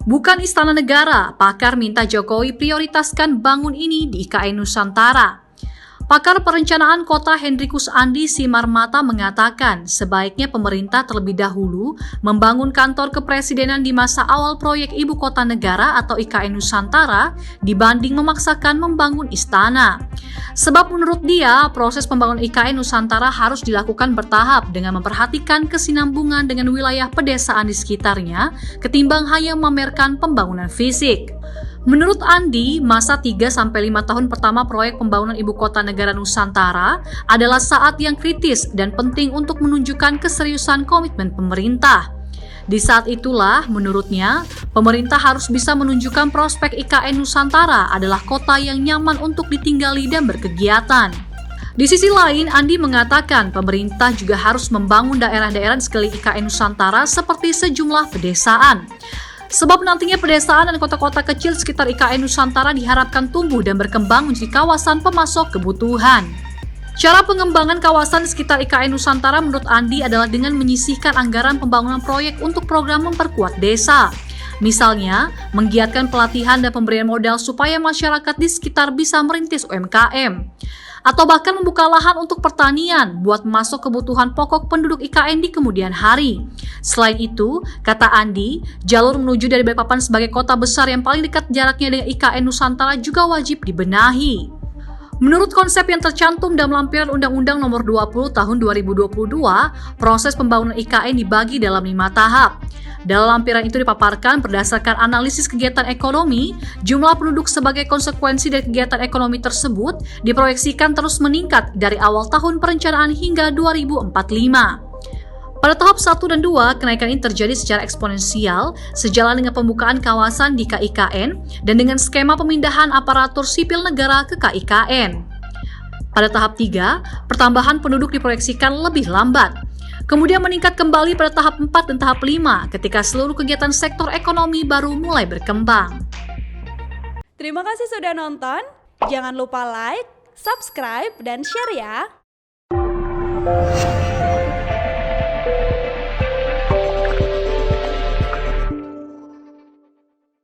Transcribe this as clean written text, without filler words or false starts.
Bukan istana negara, pakar minta Jokowi prioritaskan bangun ini di IKN Nusantara. Pakar perencanaan kota Hendrikus Andi Simarmata mengatakan sebaiknya pemerintah terlebih dahulu membangun kantor kepresidenan di masa awal proyek Ibu Kota Negara atau IKN Nusantara dibanding memaksakan membangun istana. Sebab menurut dia, proses pembangunan IKN Nusantara harus dilakukan bertahap dengan memperhatikan kesinambungan dengan wilayah pedesaan di sekitarnya ketimbang hanya memamerkan pembangunan fisik. Menurut Andi, masa 3-5 tahun pertama proyek pembangunan Ibu Kota Negara Nusantara adalah saat yang kritis dan penting untuk menunjukkan keseriusan komitmen pemerintah. Di saat itulah, menurutnya, pemerintah harus bisa menunjukkan prospek IKN Nusantara adalah kota yang nyaman untuk ditinggali dan berkegiatan. Di sisi lain, Andi mengatakan pemerintah juga harus membangun daerah-daerah di sekeliling IKN Nusantara seperti sejumlah pedesaan. Sebab nantinya pedesaan dan kota-kota kecil sekitar IKN Nusantara diharapkan tumbuh dan berkembang menjadi kawasan pemasok kebutuhan. Cara pengembangan kawasan di sekitar IKN Nusantara menurut Andi adalah dengan menyisihkan anggaran pembangunan proyek untuk program memperkuat desa. Misalnya, menggiatkan pelatihan dan pemberian modal supaya masyarakat di sekitar bisa merintis UMKM. Atau bahkan membuka lahan untuk pertanian buat masuk kebutuhan pokok penduduk IKN di kemudian hari. Selain itu, kata Andi, jalur menuju dari Balikpapan sebagai kota besar yang paling dekat jaraknya dengan IKN Nusantara juga wajib dibenahi. Menurut konsep yang tercantum dalam lampiran Undang-Undang Nomor 20 Tahun 2022, proses pembangunan IKN dibagi dalam 5 tahap. Dalam lampiran itu dipaparkan berdasarkan analisis kegiatan ekonomi, jumlah penduduk sebagai konsekuensi dari kegiatan ekonomi tersebut diproyeksikan terus meningkat dari awal tahun perencanaan hingga 2045. Pada tahap 1 dan 2, kenaikan ini terjadi secara eksponensial sejalan dengan pembukaan kawasan di KIKN dan dengan skema pemindahan aparatur sipil negara ke KIKN. Pada tahap 3, pertambahan penduduk diproyeksikan lebih lambat. Kemudian meningkat kembali pada tahap 4 dan tahap 5 ketika seluruh kegiatan sektor ekonomi baru mulai berkembang. Terima kasih sudah nonton. Jangan lupa like, subscribe, dan share ya.